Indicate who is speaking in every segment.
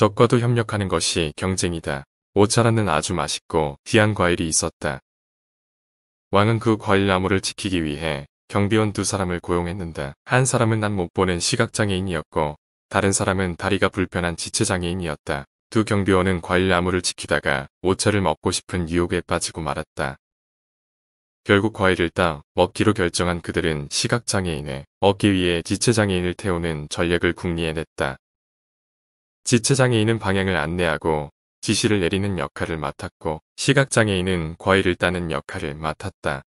Speaker 1: 적과도 협력하는 것이 경쟁이다. 오차라는 아주 맛있고 귀한 과일이 있었다. 왕은 그 과일나무를 지키기 위해 경비원 두 사람을 고용했는데 한 사람은 난 못 보는 시각장애인이었고 다른 사람은 다리가 불편한 지체장애인이었다. 두 경비원은 과일나무를 지키다가 오차를 먹고 싶은 유혹에 빠지고 말았다. 결국 과일을 따 먹기로 결정한 그들은 시각장애인을 얻기 위해 지체장애인을 태우는 전략을 궁리해냈다. 지체장애인은 방향을 안내하고 지시를 내리는 역할을 맡았고 시각장애인은 과일을 따는 역할을 맡았다.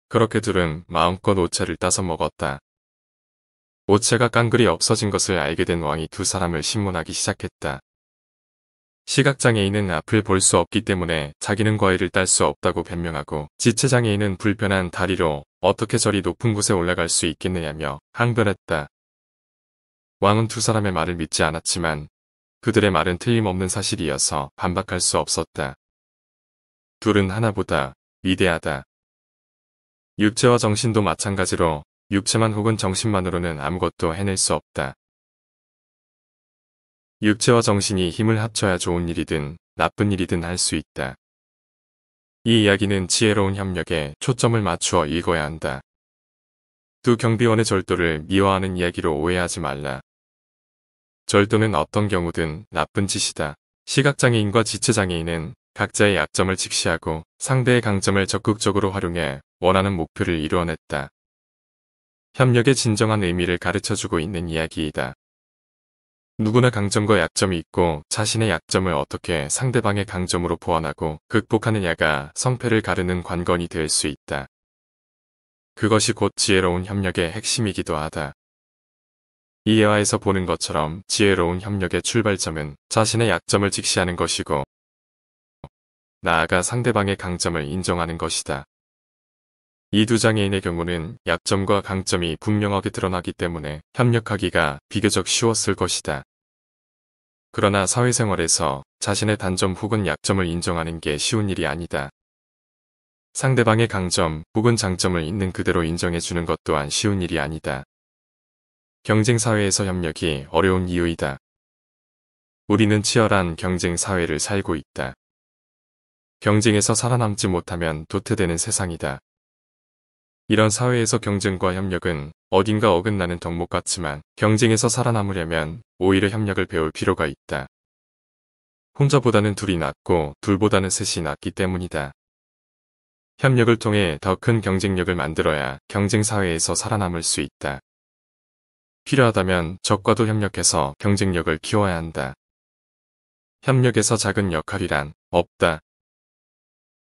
Speaker 1: 그렇게 둘은 마음껏 오차를 따서 먹었다. 오차가 깡그리 없어진 것을 알게 된 왕이 두 사람을 신문하기 시작했다. 시각장애인은 앞을 볼 수 없기 때문에 자기는 과일을 딸 수 없다고 변명하고 지체장애인은 불편한 다리로 어떻게 저리 높은 곳에 올라갈 수 있겠느냐며 항변했다. 왕은 두 사람의 말을 믿지 않았지만 그들의 말은 틀림없는 사실이어서 반박할 수 없었다. 둘은 하나보다 위대하다. 육체와 정신도 마찬가지로 육체만 혹은 정신만으로는 아무것도 해낼 수 없다. 육체와 정신이 힘을 합쳐야 좋은 일이든 나쁜 일이든 할 수 있다. 이 이야기는 지혜로운 협력에 초점을 맞추어 읽어야 한다. 두 경비원의 절도를 미워하는 이야기로 오해하지 말라. 절도는 어떤 경우든 나쁜 짓이다. 시각장애인과 지체장애인은 각자의 약점을 직시하고 상대의 강점을 적극적으로 활용해 원하는 목표를 이루어냈다. 협력의 진정한 의미를 가르쳐주고 있는 이야기이다. 누구나 강점과 약점이 있고 자신의 약점을 어떻게 상대방의 강점으로 보완하고 극복하느냐가 성패를 가르는 관건이 될 수 있다. 그것이 곧 지혜로운 협력의 핵심이기도 하다. 이 예화에서 보는 것처럼 지혜로운 협력의 출발점은 자신의 약점을 직시하는 것이고 나아가 상대방의 강점을 인정하는 것이다. 이 두 장애인의 경우는 약점과 강점이 분명하게 드러나기 때문에 협력하기가 비교적 쉬웠을 것이다. 그러나 사회생활에서 자신의 단점 혹은 약점을 인정하는 게 쉬운 일이 아니다. 상대방의 강점 혹은 장점을 있는 그대로 인정해주는 것 또한 쉬운 일이 아니다. 경쟁 사회에서 협력이 어려운 이유이다. 우리는 치열한 경쟁 사회를 살고 있다. 경쟁에서 살아남지 못하면 도태되는 세상이다. 이런 사회에서 경쟁과 협력은 어딘가 어긋나는 덕목 같지만 경쟁에서 살아남으려면 오히려 협력을 배울 필요가 있다. 혼자보다는 둘이 낫고 둘보다는 셋이 낫기 때문이다. 협력을 통해 더 큰 경쟁력을 만들어야 경쟁 사회에서 살아남을 수 있다. 필요하다면 적과도 협력해서 경쟁력을 키워야 한다. 협력에서 작은 역할이란 없다.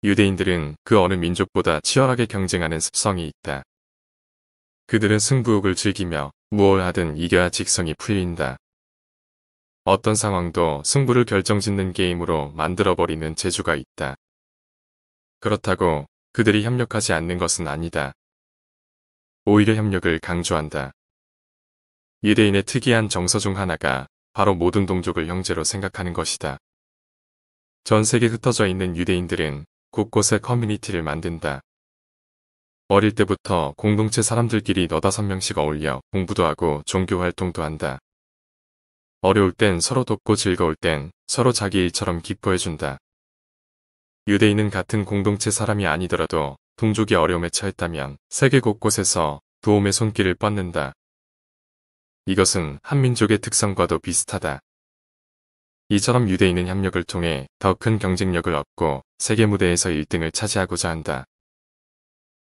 Speaker 1: 유대인들은 그 어느 민족보다 치열하게 경쟁하는 습성이 있다. 그들은 승부욕을 즐기며 무엇을 하든 이겨야 직성이 풀린다. 어떤 상황도 승부를 결정짓는 게임으로 만들어버리는 재주가 있다. 그렇다고 그들이 협력하지 않는 것은 아니다. 오히려 협력을 강조한다. 유대인의 특이한 정서 중 하나가 바로 모든 동족을 형제로 생각하는 것이다. 전 세계에 흩어져 있는 유대인들은 곳곳에 커뮤니티를 만든다. 어릴 때부터 공동체 사람들끼리 너다섯 명씩 어울려 공부도 하고 종교 활동도 한다. 어려울 땐 서로 돕고 즐거울 땐 서로 자기 일처럼 기뻐해준다. 유대인은 같은 공동체 사람이 아니더라도 동족이 어려움에 처했다면 세계 곳곳에서 도움의 손길을 뻗는다. 이것은 한민족의 특성과도 비슷하다. 이처럼 유대인은 협력을 통해 더 큰 경쟁력을 얻고 세계 무대에서 1등을 차지하고자 한다.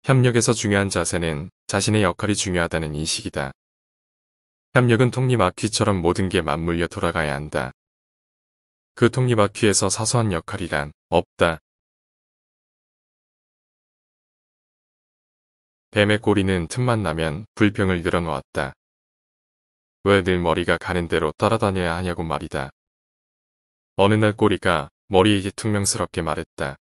Speaker 1: 협력에서 중요한 자세는 자신의 역할이 중요하다는 인식이다. 협력은 톱니바퀴처럼 모든 게 맞물려 돌아가야 한다. 그 톱니바퀴에서 사소한 역할이란 없다. 뱀의 꼬리는 틈만 나면 불평을 늘어놓았다. 왜 늘 머리가 가는 대로 따라다녀야 하냐고 말이다. 어느 날 꼬리가 머리에게 퉁명스럽게 말했다.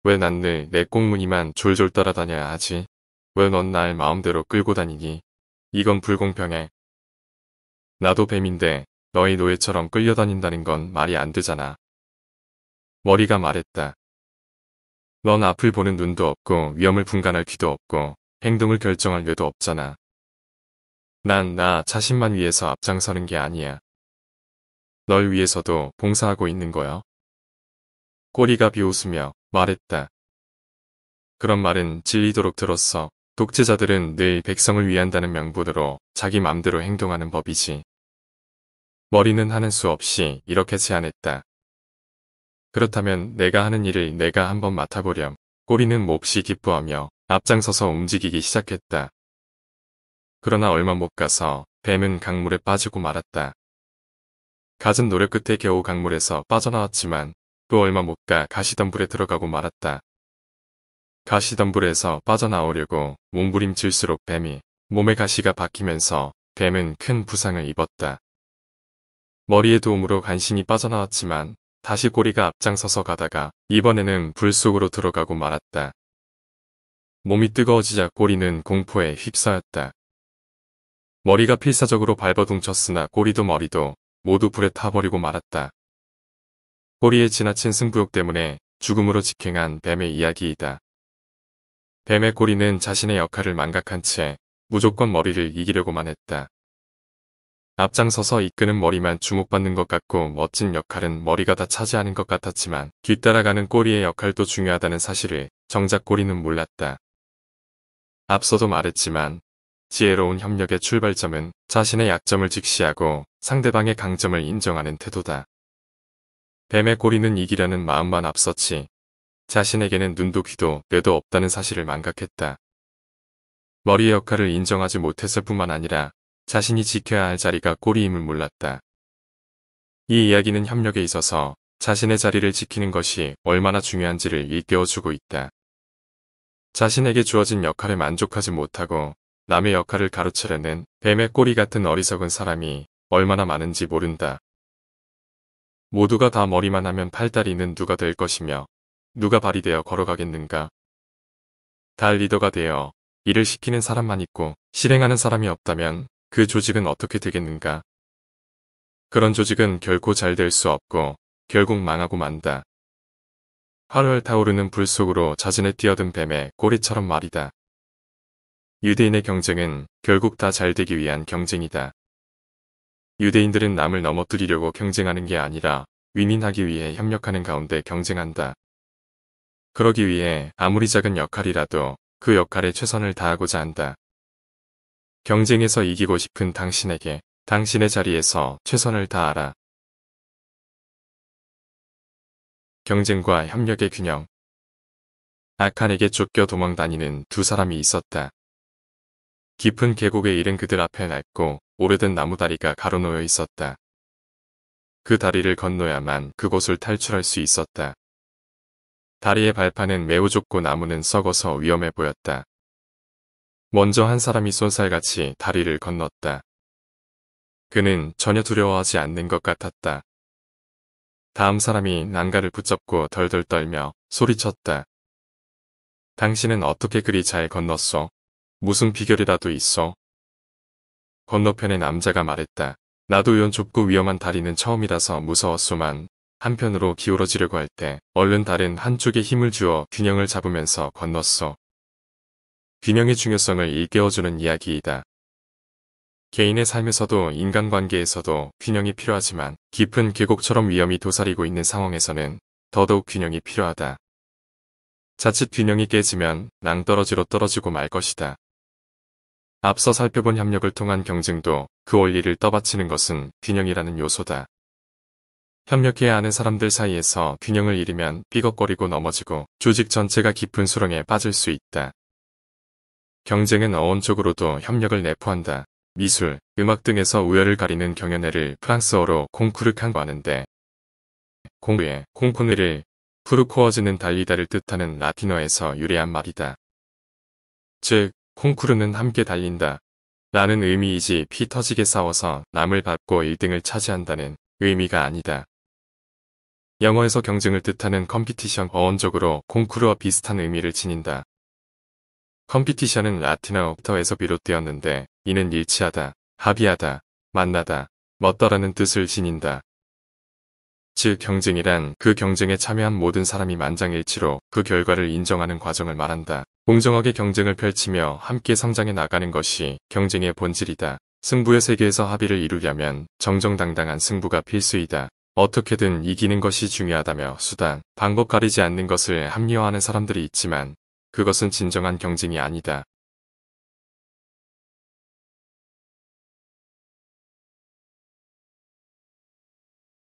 Speaker 1: 왜 난 늘 내 꽁무니만 졸졸 따라다녀야 하지? 왜 넌 날 마음대로 끌고 다니니? 이건 불공평해. 나도 뱀인데 너희 노예처럼 끌려다닌다는 건 말이 안 되잖아. 머리가 말했다. 넌 앞을 보는 눈도 없고 위험을 분간할 귀도 없고 행동을 결정할 뇌도 없잖아. 난 나 자신만 위해서 앞장서는 게 아니야. 널 위해서도 봉사하고 있는 거야. 꼬리가 비웃으며 말했다. 그런 말은 질리도록 들었어. 독재자들은 늘 백성을 위한다는 명분으로 자기 맘대로 행동하는 법이지. 머리는 하는 수 없이 이렇게 제안했다. 그렇다면 내가 하는 일을 내가 한번 맡아보렴. 꼬리는 몹시 기뻐하며 앞장서서 움직이기 시작했다. 그러나 얼마 못 가서 뱀은 강물에 빠지고 말았다. 갖은 노력 끝에 겨우 강물에서 빠져나왔지만 또 얼마 못 가 가시덤불에 들어가고 말았다. 가시덤불에서 빠져나오려고 몸부림칠수록 뱀이 몸에 가시가 박히면서 뱀은 큰 부상을 입었다. 머리의 도움으로 간신히 빠져나왔지만 다시 꼬리가 앞장서서 가다가 이번에는 불 속으로 들어가고 말았다. 몸이 뜨거워지자 꼬리는 공포에 휩싸였다. 머리가 필사적으로 발버둥쳤으나 꼬리도 머리도 모두 불에 타버리고 말았다. 꼬리의 지나친 승부욕 때문에 죽음으로 직행한 뱀의 이야기이다. 뱀의 꼬리는 자신의 역할을 망각한 채 무조건 머리를 이기려고만 했다. 앞장서서 이끄는 머리만 주목받는 것 같고 멋진 역할은 머리가 다 차지하는 것 같았지만 뒤따라가는 꼬리의 역할도 중요하다는 사실을 정작 꼬리는 몰랐다. 앞서도 말했지만 지혜로운 협력의 출발점은 자신의 약점을 직시하고 상대방의 강점을 인정하는 태도다. 뱀의 꼬리는 이기려는 마음만 앞섰지 자신에게는 눈도 귀도 뇌도 없다는 사실을 망각했다. 머리의 역할을 인정하지 못했을 뿐만 아니라 자신이 지켜야 할 자리가 꼬리임을 몰랐다. 이 이야기는 협력에 있어서 자신의 자리를 지키는 것이 얼마나 중요한지를 일깨워주고 있다. 자신에게 주어진 역할에 만족하지 못하고 남의 역할을 가로채려는 뱀의 꼬리 같은 어리석은 사람이 얼마나 많은지 모른다. 모두가 다 머리만 하면 팔다리는 누가 될 것이며 누가 발이 되어 걸어가겠는가. 달 리더가 되어 일을 시키는 사람만 있고 실행하는 사람이 없다면 그 조직은 어떻게 되겠는가. 그런 조직은 결코 잘 될 수 없고 결국 망하고 만다. 활활 타오르는 불 속으로 자진해 뛰어든 뱀의 꼬리처럼 말이다. 유대인의 경쟁은 결국 다 잘되기 위한 경쟁이다. 유대인들은 남을 넘어뜨리려고 경쟁하는 게 아니라 윈윈하기 위해 협력하는 가운데 경쟁한다. 그러기 위해 아무리 작은 역할이라도 그 역할에 최선을 다하고자 한다. 경쟁에서 이기고 싶은 당신에게 당신의 자리에서 최선을 다하라. 경쟁과 협력의 균형. 악한에게 쫓겨 도망다니는 두 사람이 있었다. 깊은 계곡에 이른 그들 앞에 낡고 오래된 나무다리가 가로놓여 있었다. 그 다리를 건너야만 그곳을 탈출할 수 있었다. 다리의 발판은 매우 좁고 나무는 썩어서 위험해 보였다. 먼저 한 사람이 쏜살같이 다리를 건넜다. 그는 전혀 두려워하지 않는 것 같았다. 다음 사람이 난간을 붙잡고 덜덜 떨며 소리쳤다. 당신은 어떻게 그리 잘 건넜어? 무슨 비결이라도 있어? 건너편의 남자가 말했다. 나도 이런 좁고 위험한 다리는 처음이라서 무서웠소만 한편으로 기울어지려고 할 때 얼른 다른 한쪽에 힘을 주어 균형을 잡으면서 건넜어. 균형의 중요성을 일깨워주는 이야기이다. 개인의 삶에서도 인간관계에서도 균형이 필요하지만 깊은 계곡처럼 위험이 도사리고 있는 상황에서는 더더욱 균형이 필요하다. 자칫 균형이 깨지면 낭떠러지로 떨어지고 말 것이다. 앞서 살펴본 협력을 통한 경쟁도 그 원리를 떠받치는 것은 균형이라는 요소다. 협력해야 하는 사람들 사이에서 균형을 잃으면 삐걱거리고 넘어지고 조직 전체가 깊은 수렁에 빠질 수 있다. 경쟁은 어원적으로도 협력을 내포한다. 미술, 음악 등에서 우열을 가리는 경연회를 프랑스어로 콩쿠르칸고 하는데 콩쿠르의 콩쿠르를 푸르코어즈는 달리다를 뜻하는 라틴어에서 유래한 말이다. 즉, 콩쿠르는 함께 달린다 라는 의미이지 피 터지게 싸워서 남을 밟고 1등을 차지한다는 의미가 아니다. 영어에서 경쟁을 뜻하는 컴피티션 어원적으로 콩쿠르와 비슷한 의미를 지닌다. 컴피티션은 라틴어부터에서 비롯되었는데 이는 일치하다, 합의하다, 만나다, 멋더라는 뜻을 지닌다. 즉 경쟁이란 그 경쟁에 참여한 모든 사람이 만장일치로 그 결과를 인정하는 과정을 말한다. 공정하게 경쟁을 펼치며 함께 성장해 나가는 것이 경쟁의 본질이다. 승부의 세계에서 합의를 이루려면 정정당당한 승부가 필수이다. 어떻게든 이기는 것이 중요하다며 수단, 방법 가리지 않는 것을 합리화하는 사람들이 있지만 그것은 진정한 경쟁이 아니다.